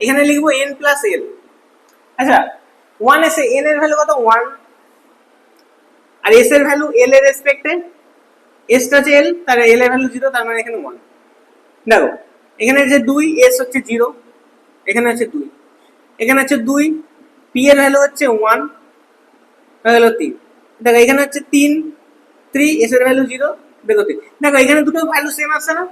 এখানে লিখবো n plus L. আচ্ছা, 1 এসে n এর ভ্যালু কত? 1। আর s এর ভ্যালু l এর রেসপেক্টে, s টা হচ্ছে l, তার l এর ভ্যালু 0, তার মানে এখানে 1। দেখো এখানে যে 2, s হচ্ছে 0, এখানে হচ্ছে 2, এখানে হচ্ছে 2, p এর ভ্যালু হচ্ছে 1, হলো 3। দেখো এখানে হচ্ছে 3, 3, s এর ভ্যালু 0, দেখো 3। দেখো এখানে দুটো ভ্যালু সেম আসছে না?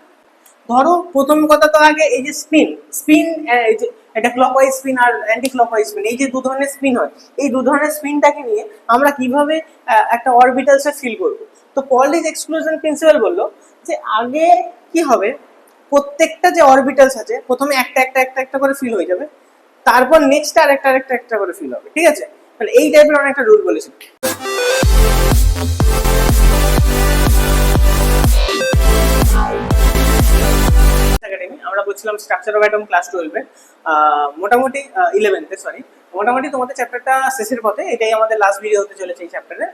ধরো প্রথম কথা তো আগে এই যে স্পিন স্পিন এই যে এটা ক্লকওয়াইজ স্পিন আর অ্যান্টি ক্লকওয়াইজ স্পিন, এই যে দু ধরনের স্পিন হয়, এই দু ধরনের স্পিনটাকে নিয়ে আমরা কিভাবে একটা অরবিটালসে ফিল করব। তো পলিজ এক্সক্লুশন প্রিন্সিপাল বললো যে আগে কি হবে, প্রত্যেকটা যে অরবিটালস আছে প্রথমে একটা একটা একটা একটা করে ফিল হয়ে যাবে, তারপর নেক্সট আর একটা একটা একটা করে ফিল হবে, ঠিক আছে? মানে এই টাইপের অনেকটা রুল বলেছিল। আমরা বলছিলাম স্ট্রাকচার অফ অ্যাটম ক্লাস 12-এ, মোটামুটি 11-তে, সরি, মোটামুটি তোমাদের চ্যাপ্টারটা শেষের পথে, এটাই আমাদের লাস্ট ভিডিও হতে চলেছে এই চ্যাপ্টারে।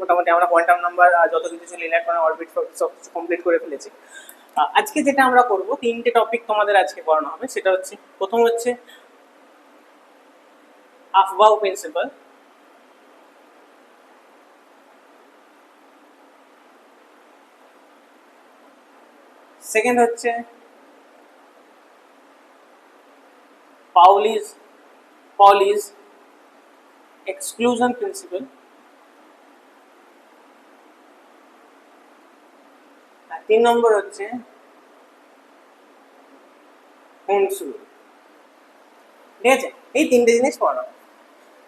মোটামুটি আমরা কোয়ান্টাম নাম্বার যত কিছু ছিল, ইলেকট্রন অরবিট সব কমপ্লিট করে ফেলেছি। আজকে যেটা আমরা করব, তিনটে টপিক তোমাদের আজকে পড়ানো হবে। সেটা হচ্ছে, প্রথম হচ্ছে আফবাউ প্রিন্সিপাল, সেকেন্ড হচ্ছে পাউলিজ এক্সক্লুশন প্রিন্সিপাল, আর 3 নম্বর হচ্ছে ওহমস রুল। ঠিক আছে, এই তিনটে জিনিস পড়ানো।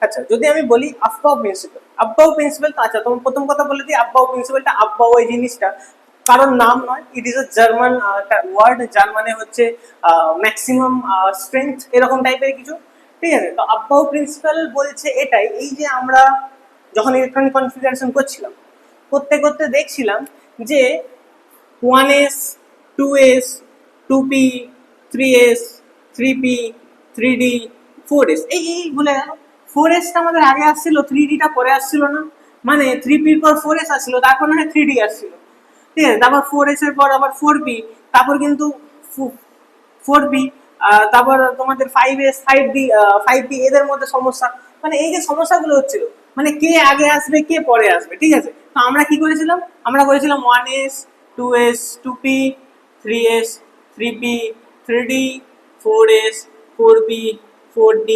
আচ্ছা, যদি আমি বলি আফবাউ প্রিন্সিপাল, তো আচ্ছা তোমার প্রথম কথা বলে দিই, আফবাউ প্রিন্সিপালটা, আফবাউ এই জিনিসটা কারণ নাম নয়, it is a German word, যার মানে হচ্ছে ম্যাক্সিমাম স্ট্রেংথ, এরকম টাইপের কিছু। ঠিক আছে, তো আফবাউ প্রিন্সিপাল বলছে এটাই, এই যে আমরা যখন ইলেকট্রনিক কনফিগারেশন করছিলাম, করতে করতে দেখছিলাম যে 1s, 2s, 2p, 3s, 3p, 3d, 4s, এই ভুলে গেল। 4s টা আমাদের আগে আসছিল, 3d টা পরে আসছিল না? মানে 3p এর পর 4s আসছিল, তারপর না 3d আসছিল। ঠিক আছে, তারপর 4s এর পর আবার 4p, তারপর কিন্তু 4p, তারপর তোমাদের 5s, 5d, 5p, এদের মধ্যে সমস্যা। মানে এই যে সমস্যাগুলো হচ্ছিল, মানে কে আগে আসবে কে পরে আসবে। ঠিক আছে, তো আমরা কি করেছিলাম, আমরা করেছিলাম 1s, 2s, 2p, 3s, 3p, 3d, 4s, 4p, 4d,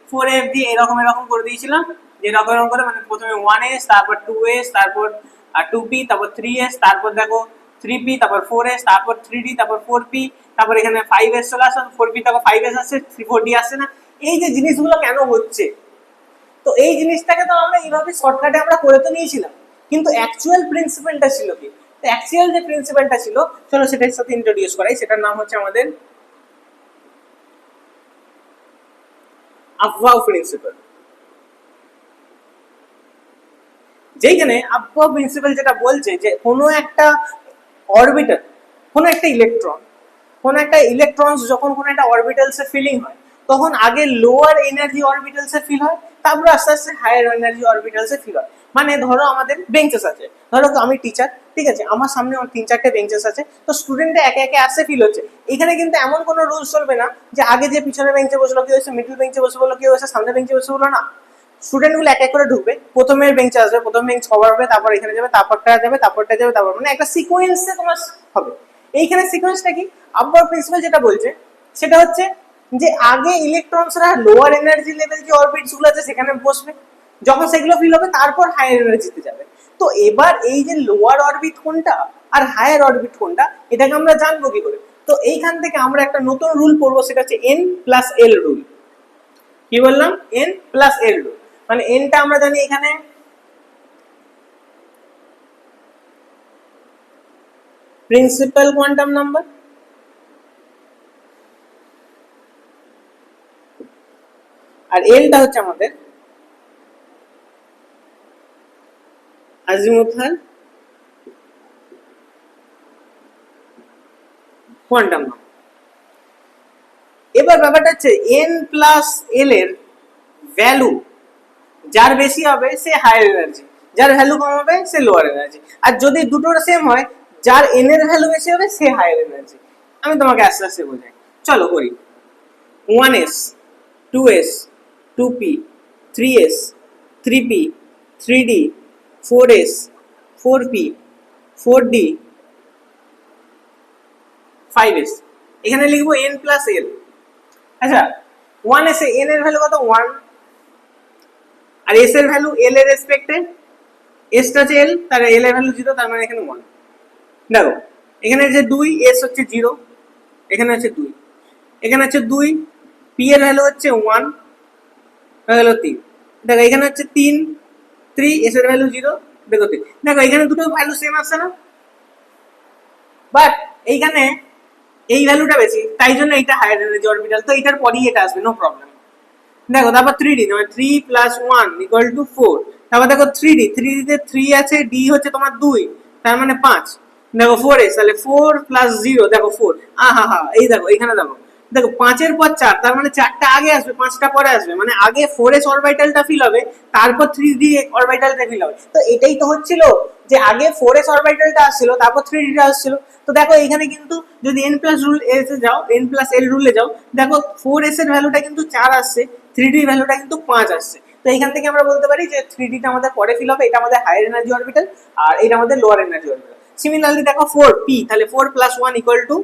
4fd, এরকম এরকম করে দিয়েছিলাম, যে এরকম এরকম করে, মানে প্রথমে 1s, তারপর 2s, তারপর 2p, তারপর 3s, তারপর দেখো 3p, তারপর 4s, তারপর 3d, তারপর 4p, তারপর এখানে 5s চলে আসছে, 4p, তারপর 5s আসছে, 4d আসছে না। এই যে জিনিসগুলো কেন হচ্ছে, তো এই জিনিসটাকে তো আমরা এইভাবে শর্টকাটে আমরা করে তো নিয়েছিলাম, কিন্তু অ্যাকচুয়াল প্রিন্সিপালটা ছিল কি? তো অ্যাকচুয়াল যে প্রিন্সিপালটা ছিল, চলো সেটার সাথে ইন্ট্রোডিউস করাই। সেটার নাম হচ্ছে আমাদের আফবাউ প্রিন্সিপাল। যেখানে আফবাউ প্রিন্সিপাল যেটা বলছে যে কোনো একটা অরবিটাল, কোনো একটা ইলেকট্রন যখন কোনো একটা অরবিটালসে ফিলিং হয়, তখন আগে লোয়ার এনার্জি অরবিটালসে ফিল হয়, তারপর আস্তে আস্তে হায়ার এনার্জি অরবিটালসে ফিল হয়। মানে ধরো আমাদের বেঞ্চেস আছে, ধরো তো আমি টিচার, ঠিক আছে, আমার সামনে 3-4টে বেঞ্চেস আছে, তো স্টুডেন্টরা একে একে আসতে ফিল হচ্ছে। এখানে কিন্তু এমন কোনো রুলস চলবে না যে আগে যে পিছনের বেঞ্চে বসলো কি হয়েছে, মিডল বেঞ্চে বসে বলো কি হয়েছে, সামনে বেঞ্চে বসে বলো না। স্টুডেন্টগুলো এক এক করে ঢুকবে, প্রথমের বেঞ্চে আসবে, প্রথম বেঞ্চ কভার হবে, তারপর এখানে যাবে, তারপরটা যাবে, তারপরটা যাবে, তারপর মানে একটা সিকোয়েন্সে তোমার হবে। এইখানে সিকোয়েন্সটা কি, আফবাউ প্রিন্সিপাল যেটা বলছে সেটা হচ্ছে যে আগে ইলেকট্রনসরা লোয়ার এনার্জি লেভেল যে অরবিটস গুলো আছে সেখানে বসবে, যখন সেগুলো ফিল হবে তারপর হায়ার এনার্জিতে যাবে। তো এবার এই যে লোয়ার অরবিট কোনটা আর হায়ার অরবিট কোনটা, এটাকে আমরা জানবো কি করে? তো এইখান থেকে আমরা একটা নতুন রুল পড়বো, সেটা হচ্ছে n+l রুল। কি বললাম? n+l rule. মানে nটা আমরা জানি এখানে প্রিন্সিপাল কোয়ান্টাম নাম্বার, আর এলটা হচ্ছে আমাদের আজিমুথাল কোয়ান্টাম নাম্বার। এবার ব্যাপারটা হচ্ছে n+l এর ভ্যালু যার বেশি হবে সে হায়ার এনার্জি, যার ভ্যালু কম হবে সে লোয়ার এনার্জি। আর যদি দুটোর সেম হয়, যার n এর ভ্যালু বেশি হবে সে হায়ার এনার্জি। আমি তোমাকে আস্তে আস্তে বোঝাই, চলো করি। 1s 2s 2p 3s 3p 3d 4s 4p 4d 5s এখানে লিখবো n প্লাস l। আচ্ছা 1s এ n এর ভ্যালু কত 1 আর s এর ভ্যালু l এর রেসপেক্টে s টা হচ্ছে l তার l এর ভ্যালু 0 তার মানে এখানে 1। দেখো এখানে যে 2 s হচ্ছে 0 এখানে হচ্ছে 2 এখানে হচ্ছে 2 p এর ভ্যালু হচ্ছে 1 হয়ে গেল 3। দেখো এখানে হচ্ছে 3 3 s এর ভ্যালু 0 দেখো 3। দেখো এখানে দুটো ভ্যালু সেম আসছে না, বাট এইখানে এই ভ্যালুটা বেশি তাই জন্য এটা হায়ার এনার্জি অরবিটাল, তো এটার পরেই এটা আসবে, নো প্রবলেম। দেখো তারপর 3d মানে 3 প্লাস 1 ইকুয়াল টু 4। তারপর দেখো 3d তে 3 আছে, d হচ্ছে তোমার 2 তার মানে 5। দেখো 4s তাহলে 4 প্লাস 0 দেখো 4 আহা হা এই দেখো এখানে দেখো দেখো 5 এর পর 4 তার মানে 4টা আগে আসবে 5টা পরে আসবে, মানে আগে 4s অরবিটালটা ফিল হবে তারপর 3d অরবিটালটা ফিল হবে। তো এটাই তো হচ্ছিল যে আগে 4s অরবিটালটা আসছিল তারপর 3d টা আসছিল। তো দেখো এখানে কিন্তু যদি n plus rule S A যাও n প্লাস l রুলে যাও দেখো 4s এর ভ্যালুটা কিন্তু 4 আসছে, 3d এর ভ্যালুটা কিন্তু 5 আসছে। তো এখান থেকে আমরা বলতে পারি যে 3d টা আমাদের পরে ফিল হবে, এটা আমাদের হায়ার এনার্জি অরবিটাল আর এটা আমাদের লোয়ার এনার্জি অরবিটাল। সিমিলারলি দেখো 4p তাহলে 4 প্লাস 1 ইকুয়াল টু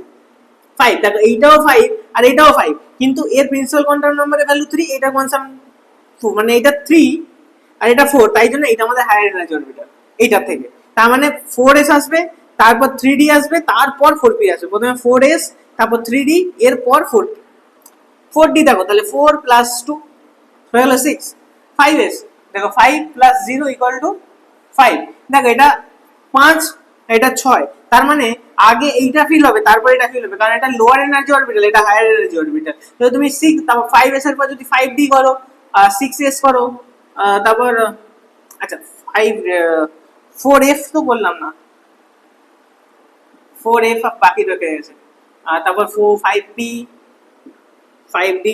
5। দেখো এইটাও 5 আর এটাও 5 কিন্তু এর প্রিন্সিপাল কোয়ান্টাম নাম্বারের ভ্যালু 3, এটা কোয়ান্টাম মানে এটা 3 আর এটা 4 তাই জন্য এটা আমাদের হায়ার এনার্জি অরবিটাল এইটা থেকে। তার মানে 4s আসবে তারপর 3d আসবে তারপর 4p আসবে, প্রথমে 4s তারপর 3d এরপর 4p 4d দেখো তাহলে 4 প্লাস 2 হয়ে গেল 6 5s দেখো 5 প্লাস 0 ইকুয়াল টু 5। দেখো এটা 5 এটা 6 তার মানে আগে এইটা ফিল হবে তারপর এটা ফিল হবে কারণ এটা লোয়ার এনার্জি অরবিটাল এটা হায়ার এনার্জি অরবিটাল। তো তুমি 6 তারপর 5s এর পর যদি 5d করো 6s করো তারপর আচ্ছা 5 4f তো বললাম না 4f বাকি রয়ে গেছে তারপর 5p 5d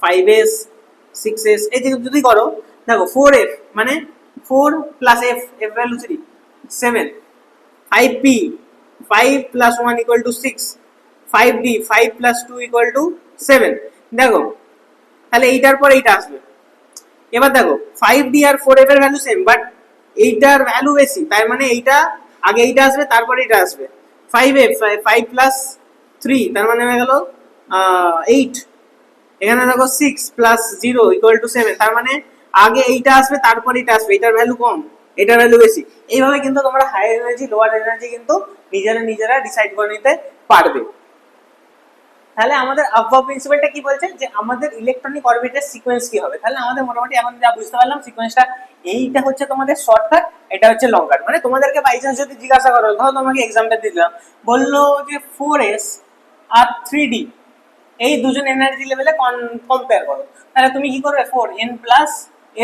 5s 6s এই যে যদি করো দেখো 4f মানে 4 plus f f value 3 7 5p 5 plus 1 equal to 6 5d 5 plus 2 equal to 7। দেখো তাহলে এইটার পর এইটা আসবে। এবার দেখো 5d আর 4f এর ভ্যালু সেম বাট এইটার ভ্যালু বেশি তার মানে এইটা আগে এইটা আসবে তারপর এটা আসবে। 5f 5 প্লাস 3 তার মানে হয়ে গেল 8। এখানে দেখো 6 প্লাস 0 ইকুয়াল টু 7 তার মানে আগে এইটা আসবে তারপর এটা আসবে, এটার ভ্যালু কম এটার ভ্যালু বেশি। এইভাবে কিন্তু তোমরা হায়ার এনার্জি লোয়ার এনার্জি কিন্তু নিজেরা ডিসাইড করে নিতে পারবে। তাহলে আমাদের আবহাওয়া প্রিন্সিপালটা কি বলছে যে আমাদের ইলেকট্রনিক অরবিটের সিকোয়েন্স কি হবে। তাহলে আমাদের মোটামুটি এখন যা বুঝতে পারলাম সিকোয়েন্সটা এইটা হচ্ছে তোমাদের শর্টকাট এটা হচ্ছে লং কাট। মানে তোমাদেরকে বাই চান্স যদি জিজ্ঞাসা করো ধরো তোমাকে এক্সামটা দিলাম বললো যে 4s আর 3d এই দুজন এনার্জি লেভেলে কম্পেয়ার করো তাহলে তুমি কি করবে 4 n প্লাস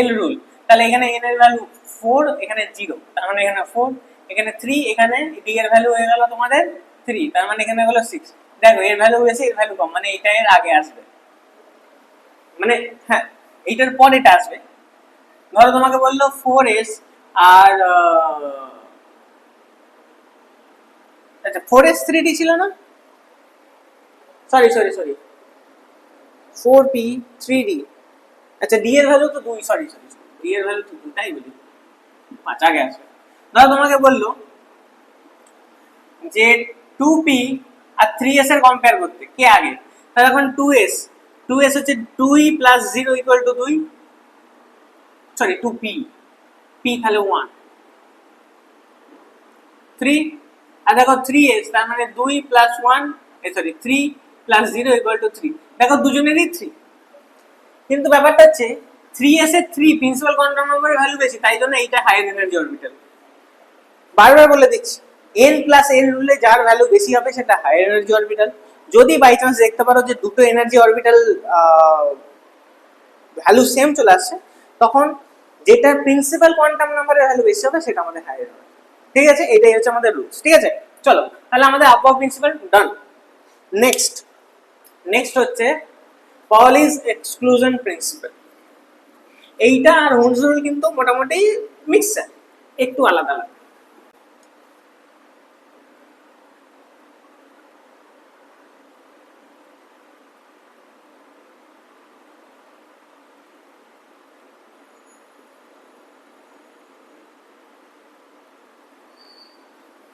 l রুল। তাহলে এখানে n এর ভ্যালু 4 এখানে 0 তার মানে এখানে 4 এখানে 3 এখানে d এর ভ্যালু হয়ে গেল তোমাদের 3 তার মানে এখানে হলো 6। দেখো এর ভ্যালু বেশি এর ভ্যালু কম মানে এটা এর আগে আসবে, মানে হ্যাঁ এইটার পর এটা আসবে। ধরো তোমাকে বললো 4s আর আচ্ছা 4s 3d ছিল না, সরি 4p 3d আচ্ছা d এর ভ্যালু তো 2 সরি d এর ভ্যালু তো 2 তাই বলি 5 আগে আসবে। ধরো তোমাকে বললো যে 2p আর 3s এর কম্পেয়ার করতে কে আগে, তাহলে এখন 2s হচ্ছে 2 plus 0 equal to 2 sorry 2p p তাহলে 1 3 আর দেখো 3s তার মানে 2 plus 1 sorry 3 plus 0 equal to 3 দেখো দুজনেরই 3 কিন্তু ব্যাপারটা হচ্ছে 3s এর 3 প্রিন্সিপাল কোয়ান্টাম নাম্বারের ভ্যালু বেশি তাই জন্য এইটা হায়ার এনার্জি অরবিটাল। বারবার বলে দিচ্ছি n প্লাস l রুলে যার ভ্যালু বেশি হবে সেটা হায়ার এনার্জি অরবিটাল। যদি বাই চান্স দেখতে পারো যে দুটো এনার্জি অরবিটাল ভ্যালু সেম চলে আসছে তখন যেটা প্রিন্সিপাল কোয়ান্টাম নাম্বারের ভ্যালু বেশি হবে সেটা আমাদের হায়ার হবে। ঠিক আছে এটাই হচ্ছে আমাদের রুলস। ঠিক আছে চলো তাহলে আমাদের আবহাওয়া প্রিন্সিপাল ডান। নেক্সট হচ্ছে পলিস এক্সক্লুশন প্রিন্সিপাল। এইটা আর হোমস রুল কিন্তু মোটামুটি মিক্সার একটু আলাদা আলাদা।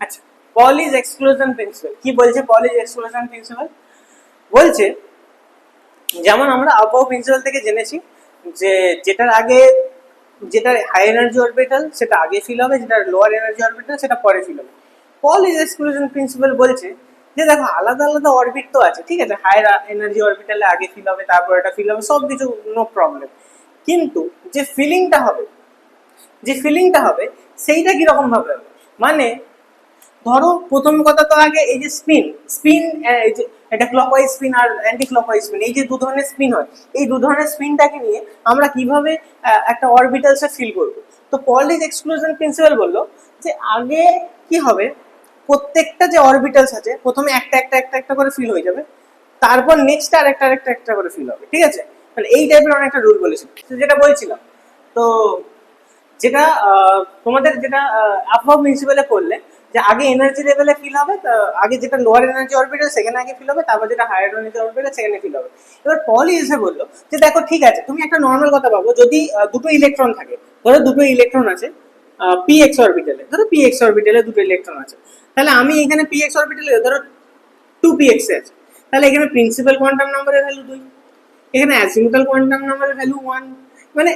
আচ্ছা, পলিজ এক্সক্লুশন প্রিন্সিপাল কি বলছে? পলিজ এক্সক্লুশন প্রিন্সিপাল বলছে, যেমন আমরা আবহাওয়া প্রিন্সিপাল থেকে জেনেছি যে যেটার আগে, যেটার হাই এনার্জি অরবিটাল সেটা আগে ফিল হবে, যেটার লোয়ার এনার্জি অরবিটাল সেটা পরে ফিল হবে। পলিজ এক্সক্লুশন প্রিন্সিপাল বলছে যে দেখো আলাদা আলাদা অরবিট তো আছে, ঠিক আছে, হায়ার এনার্জি অরবিটালে আগে ফিল হবে, তারপর এটা ফিল হবে, সব কিছু নো প্রবলেম, কিন্তু যে ফিলিংটা হবে, যে ফিলিংটা হবে সেইটা কিরকম ভাবে হবে? মানে ধরো প্রথম কথা তো আগে এই যে স্পিন স্পিন, এই যে এটা ক্লকওয়াইজ স্পিন আর অ্যান্টি ক্লকওয়াইজ স্পিন, এই যে দু ধরনের স্পিন হয়, এই দু ধরনের স্পিনটাকে নিয়ে আমরা কিভাবে একটা অরবিটালসে ফিল করব? তো পলিজ এক্সক্লুশন প্রিন্সিপাল বললো যে আগে কি হবে, প্রত্যেকটা যে অরবিটালস আছে প্রথমে একটা একটা একটা একটা করে ফিল হয়ে যাবে, তারপর নেক্সট আর একটা একটা একটা করে ফিল হবে, ঠিক আছে? মানে এই টাইপের অনেকটা রুল বলেছিল, যেটা বলছিলাম। তো যেটা তোমাদের যেটা আবহাওয়া প্রিন্সিপালে করলে যে আগে এনার্জি লেভেলে ফিল হবে, আগে যেটা লোয়ার এনার্জি অরবিটাল সেখানে আগে ফিল হবে, তারপর যেটা হায়ার এনার্জি অরবিটাল সেখানে ফিল হবে। এবার পলি এসে বললো যে দেখো ঠিক আছে, তুমি একটা নর্মাল কথা ভাবো, যদি দুটো ইলেকট্রন থাকে, ধরো দুটো ইলেকট্রন আছে পি এক্স অরবিটালে, ধরো পি এক্স অরবিটালে দুটো ইলেকট্রন আছে, তাহলে আমি এখানে পি এক্স অরবিটালে ধরো 2px এ আছে, তাহলে এখানে প্রিন্সিপাল কোয়ান্টাম নাম্বারের ভ্যালু 2, এখানে অ্যাজিমুথাল কোয়ান্টাম নাম্বারের ভ্যালু 1, মানে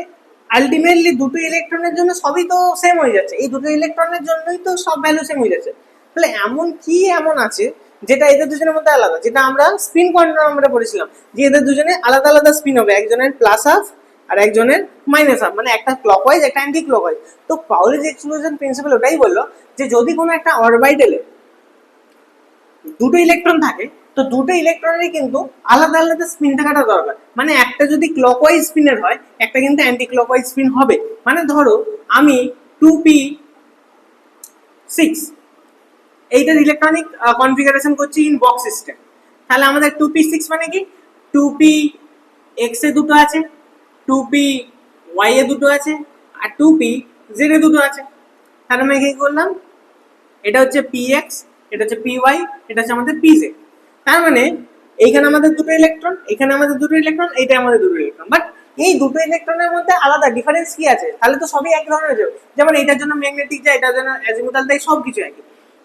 আলটিমেটলি দুটো ইলেকট্রনের জন্য সবই তো সেম হয়ে যাচ্ছে, এই দুটো ইলেকট্রনের জন্যই তো সব ভ্যালু সেম হয়ে যাচ্ছে। তাহলে এমন কি এমন আছে যেটা এদের দুজনের মধ্যে আলাদা, যেটা আমরা স্পিন কোয়ান্টাম আমরা পড়েছিলাম যে এদের দুজনে আলাদা আলাদা স্পিন হবে, একজনের প্লাস হাফ আর একজনের মাইনাস হাফ, মানে একটা ক্লকওয়াইজ একটা অ্যান্টি ক্লকওয়াইজ। তো পাউলিস এক্সক্লুশন প্রিন্সিপাল ওটাই বললো যে যদি কোনো একটা অরবিটালে দুটো ইলেকট্রন থাকে, তো দুটো ইলেকট্রনের কিন্তু আলাদা আলাদা স্পিন থাকাটা দরকার, মানে একটা যদি ক্লকওয়াইজ স্পিনের হয় একটা কিন্তু অ্যান্টি ক্লকওয়াইজ স্পিন হবে। মানে ধরো আমি 2p6 এইটার ইলেকট্রনিক কনফিগারেশন করছি ইন বক্স সিস্টেম, তাহলে আমাদের 2p6 মানে কি, 2p x এ দুটো আছে, 2p y এ দুটো আছে, আর 2p z এ দুটো আছে। তাহলে আমি কি করলাম, এটা হচ্ছে px, এটা হচ্ছে py, এটা হচ্ছে আমাদের pz। তার মানে এইখানে আমাদের দুটো ইলেকট্রন, এখানে আমাদের দুটো ইলেকট্রন, এইটা আমাদের দুটো ইলেকট্রন, বাট এই দুটো ইলেকট্রনের মধ্যে আলাদা ডিফারেন্স কি আছে? তাহলে তো সবই এক ধরনের হয়ে যাবে, যেমন এটার জন্য ম্যাগনেটিক যায়, এটার জন্য অ্যাজিমুথাল দেয়, সব কিছু একই।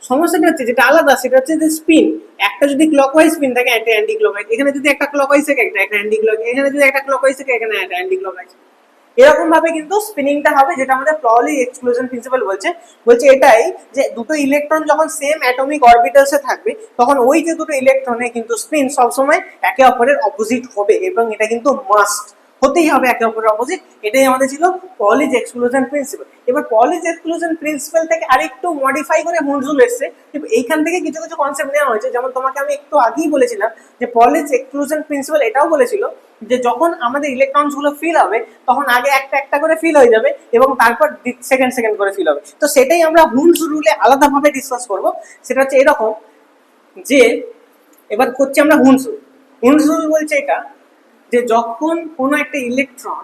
সমস্যাটা হচ্ছে যেটা আলাদা সেটা হচ্ছে যে স্পিন, একটা যদি ক্লকওয়াইজ স্পিন থাকে একটা অ্যান্টি ক্লকওয়াইজ, এখানে যদি একটা ক্লকওয়াইজ থাকে একটা অ্যান্টি ক্লকওয়াইজ, এখানে যদি একটা ক্লকওয়াইজ থাকে এখানে একটা অ্যান্টি ক্লকওয়াইজ, এরকম ভাবে কিন্তু স্পিনিংটা হবে, যেটা আমাদের পাউলি এক্সক্লুশন প্রিন্সিপাল বলছে। বলছে এটাই যে দুটো ইলেকট্রন যখন সেম অ্যাটমিক অরবিটালসে থাকবে তখন ওই যে দুটো ইলেকট্রনে কিন্তু স্পিন সবসময় একে অপরের অপোজিট হবে, এবং এটা কিন্তু মাস্ট হতেই হবে একে অপরের অপোজিট। এটাই আমাদের ছিল পলিজ এক্সক্লুশন প্রিন্সিপাল। এবার পলিজ এক্সক্লুশন প্রিন্সিপাল থেকে আরেকটু মডিফাই করে হুন্ডস রুল এসছে, এইখান থেকে কিছু কিছু কনসেপ্ট নেওয়া হয়েছে। যেমন তোমাকে আমি একটু আগেই বলেছিলাম যে পলিজ এক্সক্লুশন প্রিন্সিপাল এটাও বলেছিল যে যখন আমাদের ইলেকট্রনস গুলো ফিল হবে তখন আগে একটা একটা করে ফিল হয়ে যাবে এবং তারপর সেকেন্ড সেকেন্ড করে ফিল হবে। তো সেটাই আমরা হুন্ডস রুলে আলাদাভাবে ডিসকাস করব। সেটা হচ্ছে এরকম যে এবার করছি আমরা হুন্ডস রুল। হুন্ডস রুল বলছে এটা যে যখন কোনো একটা ইলেকট্রন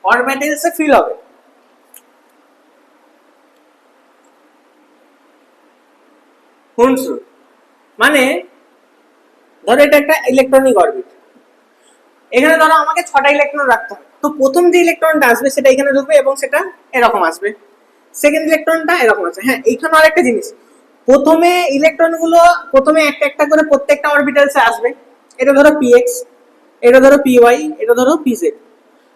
অরবিটালসে ফিল হবে, হুন্ডস রুল মানে ধরো এটা একটা ইলেকট্রনিক অরবিট, এখানে ধরো আমাকে 6টা ইলেকট্রন রাখতে হবে, তো প্রথম যে ইলেকট্রনটা আসবে সেটা এখানে ঢুকবে এবং সেটা এরকম আসবে, সেকেন্ড ইলেকট্রনটা এরকম আছে। হ্যাঁ, এইখানে আরেকটা জিনিস, প্রথমে ইলেকট্রনগুলো প্রথমে একটা একটা করে প্রত্যেকটা অরবিটালসে আসবে, এটা ধরো px, এটা ধরো py, এটা ধরো pz।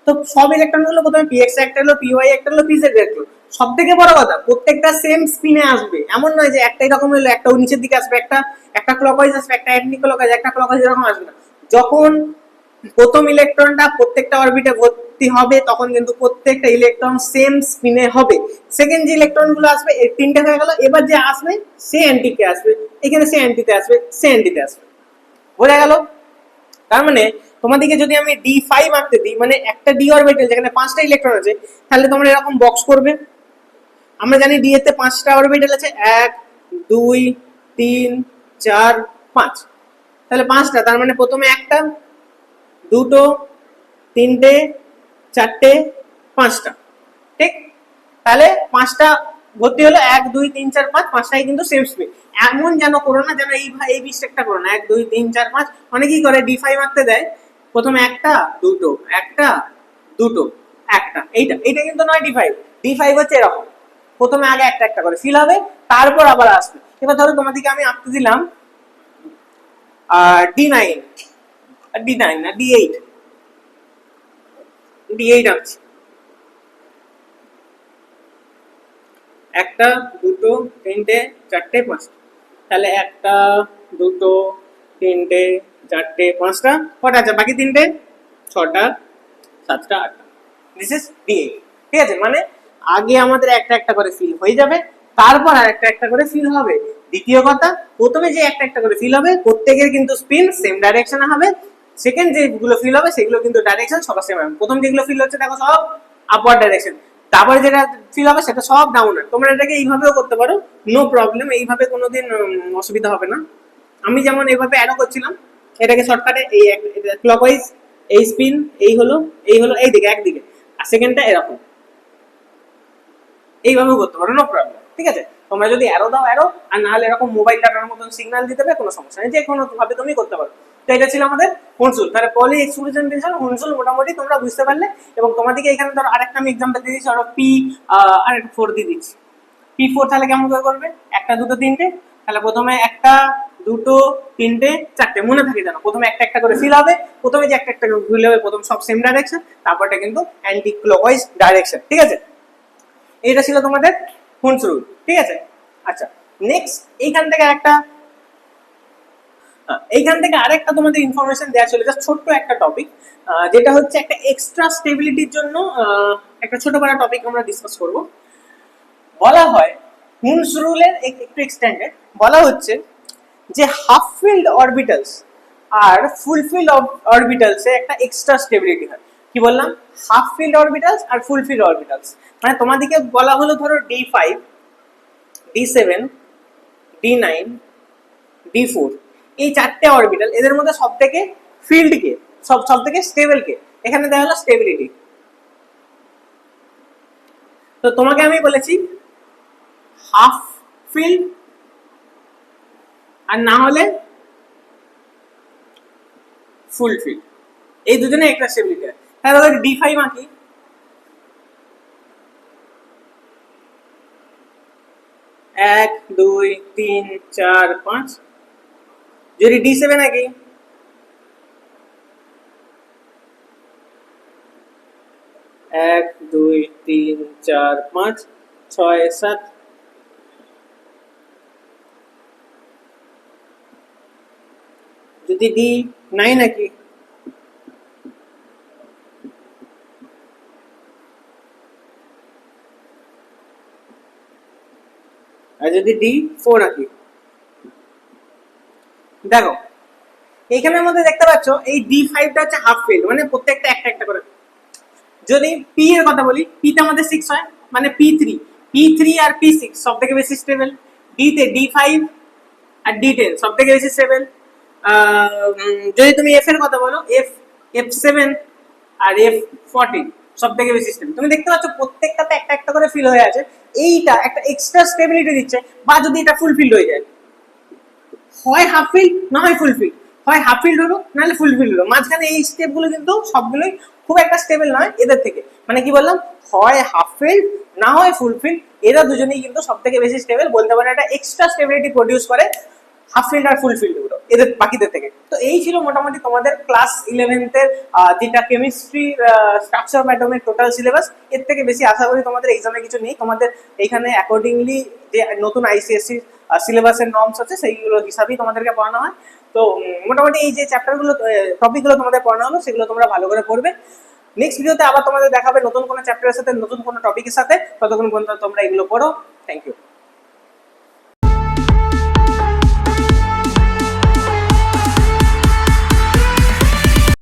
তো সব ইলেকট্রনগুলো প্রথমে px একটা হলো, py একটা হলো, pz একটা হলো। সব থেকে বড় কথা প্রত্যেকটা সেম স্পিনে আসবে, এমন নয় যে একটাই রকম হলো, একটা নিচের দিকে আসবে, একটা একটা ক্লকওয়াইজ আসবে, একটা অ্যান্টি ক্লকওয়াইজ, একটা ক্লকওয়াইজ, এরকম আসবে না। যখন প্রথম ইলেকট্রনটা প্রত্যেকটা অরবিটে ভর্তি হবে তখন কিন্তু প্রত্যেকটা ইলেকট্রন সেম স্পিনে হবে। সেকেন্ড যে ইলেকট্রন গুলো আসবে এই তিনটে হয়ে গেল, এবার যে আসবে সে অ্যান্টিতে আসবে, এখানে সে অ্যান্টিতে আসবে, সে অ্যান্টিতে আসবে, বোঝা গেল? তার মানে তোমাদেরকে যদি আমি d5 আঁকতে দিই, মানে একটা d অরবিটাল যেখানে 5টা ইলেকট্রন আছে, তাহলে তোমরা এরকম বক্স করবে। আমরা জানি d এতে 5টা অরবিটাল আছে, 1 2 3 4 5, তাহলে 5টা, তার মানে প্রথমে একটা, দুটো, তিনটে, চারটে, 5টা, ঠিক? তাহলে 5টা ভর্তি হলো, 1 2 3 4 5, 5টাই কিন্তু সেম স্পিড। এমন যেন করো না, যেন এই মিস্টেকটা করো না, 1 2 3 4 5 অনেকেই করে d5 আঁকতে দেয়, প্রথমে একটা দুটো, একটা দুটো, একটা, এইটা এইটা কিন্তু নয় d5। d5 হচ্ছে এরকম, প্রথমে আগে একটা একটা করে ফিল হবে, তারপর আবার আসবে। এবার ধরো তোমাদেরকে আমি আঁকতে দিলাম D9, D9 না D8, D8 আঁকছি। একটা, দুটো, তিনটে, চারটে, পাঁচটা। তাহলে একটা, দুটো, তিনটে, চারটে, পাঁচটা, কটা আছে বাকি? তিনটে, ছটা, সাতটা, আটটা। This is D8। ঠিক আছে, মানে আগে আমাদের একটা একটা করে ফিল হয়ে যাবে, তারপর আর একটা একটা করে ফিল হবে। দ্বিতীয় কথা, প্রথমে যে একটা একটা করে ফিল হবে প্রত্যেকের কিন্তু স্পিন সেম ডাইরেকশনে হবে, সেকেন্ড যেগুলো ফিল হবে সেগুলো কিন্তু ডাইরেকশন সবার সেম হবে। প্রথম যেগুলো ফিল হচ্ছে দেখো সব আপওয়ার্ড ডাইরেকশন, তারপরে যেটা ফিল হবে সেটা সব ডাউনওয়ার্ড। তোমরা এটাকে এইভাবেও করতে পারো, নো প্রবলেম, এইভাবে কোনোদিন অসুবিধা হবে না। আমি যেমন এইভাবে অ্যারো করছিলাম, এটাকে শর্টকাটে এই ক্লকওয়াইজ, এই স্পিন, এই হলো এই দিকে একদিকে, আর সেকেন্ডটা এরকম, এইভাবেও করতে পারো, নো প্রবলেম। ঠিক আছে, তোমরা যদি অ্যারো দাও অ্যারো, আর না হলে এরকম মোবাইল ডাটার মতন সিগন্যাল দিতে হবে, কোনো সমস্যা নেই, যে কোনো ভাবে তুমি করতে পারো। তো এটা ছিল আমাদের হুনসুল। তাহলে পলি এক্সক্লুশন টেনশন হুনসুল মোটামুটি তোমরা বুঝতে পারলে। এবং তোমাদেরকে এখানে ধরো আরেকটা আমি এক্সাম্পল দিয়ে দিচ্ছি, ধরো পি আর একটা 4 দিয়ে দিচ্ছি। P4 তাহলে কেমন করে করবে? একটা, দুটো, তিনটে। তাহলে প্রথমে একটা, দুটো, তিনটে, চারটে, মনে থাকে যেন প্রথমে একটা একটা করে ফিল হবে, প্রথমে যে একটা একটা করে ফিল হবে প্রথম সব সেম ডাইরেকশন, তারপরটা কিন্তু অ্যান্টি ক্লকওয়াইজ ডাইরেকশন। ঠিক আছে, এটা ছিল তোমাদের হুনস রুল। ঠিক আছে, আচ্ছা নেক্সট এইখান থেকে আরেকটা তোমাদের ইনফরমেশন দেওয়া ছিল, জাস্ট ছোট্ট একটা টপিক, যেটা হচ্ছে একটা এক্সট্রা স্টেবিলিটির জন্য একটা ছোটবেলা টপিক আমরা ডিসকাস করব। বলা হয় হুনস রুলের একটু এক্সটেন্ডেড, বলা হচ্ছে যে হাফ ফিল্ড অরবিটালস আর ফুল ফিল্ড অরবিটালস এ একটা এক্সট্রা স্টেবিলিটি হয়। কি বললাম? হাফ ফিল্ড অরবিটালস আর ফুল ফিল্ড অরবিটালস। মানে তোমাদেরকে বলা হলো ধরো D5, D7, D9, D4, এই চারটে অরবিটাল, এদের মধ্যে সব থেকে ফিল্ড কে, সব থেকে স্টেবল কে? এখানে দেওয়া হলো স্টেবিলিটি। তো তোমাকে আমি বলেছি হাফ ফিল্ড আর না হলে ফুল ফিল্ড, এই দুজনে একটা স্টেবিলিটি হয়। তাহলে D5 আঁকি, 1 2 3 4 5। যদি D7 আঁকি, 1 2 3 4 5 6 7। যদি D9 আঁকি, আর যদি D4 আঁকি, দেখো এইখানের মধ্যে দেখতে পাচ্ছ এই D5টা হচ্ছে হাফ ফিল্ড, মানে প্রত্যেকটা একটা একটা করে। যদি P এর কথা বলি, P তে আমাদের 6 হয়, মানে P3 আর P6 সব থেকে বেশি স্টেবল। D তে D5 আর D10 সব থেকে বেশি স্টেবল। যদি তুমি F এর কথা বলো, F7 আর F14 সব থেকে বেশি স্টেবল। তুমি দেখতে পাচ্ছ প্রত্যেকটাতে একটা একটা করে ফিল হয়ে আছে, এইটা একটা এক্সট্রা স্টেবিলিটি দিচ্ছে। বা যদি এটা ফুল ফিল্ড হয়ে যায়, হয় হাফ ফিল্ড না হয় ফুল ফিল্ড, হয় হাফ ফিল্ড হলো নাহলে ফুল ফিল্ড হলো, মাঝখানে এই স্টেপগুলো কিন্তু সবগুলোই খুব একটা স্টেবল নয় এদের থেকে। মানে কি বললাম, হয় হাফ ফিল্ড না হয় ফুল ফিল্ড, এরা দুজনেই কিন্তু সব থেকে বেশি স্টেবল, বলতে পারে একটা এক্সট্রা স্টেবিলিটি প্রডিউস করে হাফ ফিল্ড আর ফুল ফিল্ড গুলো এদের বাকিদের থেকে। তো এই ছিল মোটামুটি তোমাদের ক্লাস 11th-এর যেটা কেমিস্ট্রি স্ট্রাকচার অফ অ্যাটমের টোটাল সিলেবাস। এর থেকে বেশি আশা করি তোমাদের এক্সামে কিছু নেই। তোমাদের এখানে অ্যাকর্ডিংলি যে নতুন ICSE সিলেবাসের নর্মস আছে সেইগুলো হিসাবেই তোমাদেরকে পড়ানো হয়। তো মোটামুটি এই যে চ্যাপ্টারগুলো টপিকগুলো তোমাদের পড়ানো হলো সেগুলো তোমরা ভালো করে পড়বে। নেক্সট ভিডিওতে আবার তোমাদের দেখাবে নতুন কোনো চ্যাপ্টারের সাথে, নতুন কোনো টপিকের সাথে। ততক্ষণ পর্যন্ত তোমরা এগুলো পড়ো। Thank you.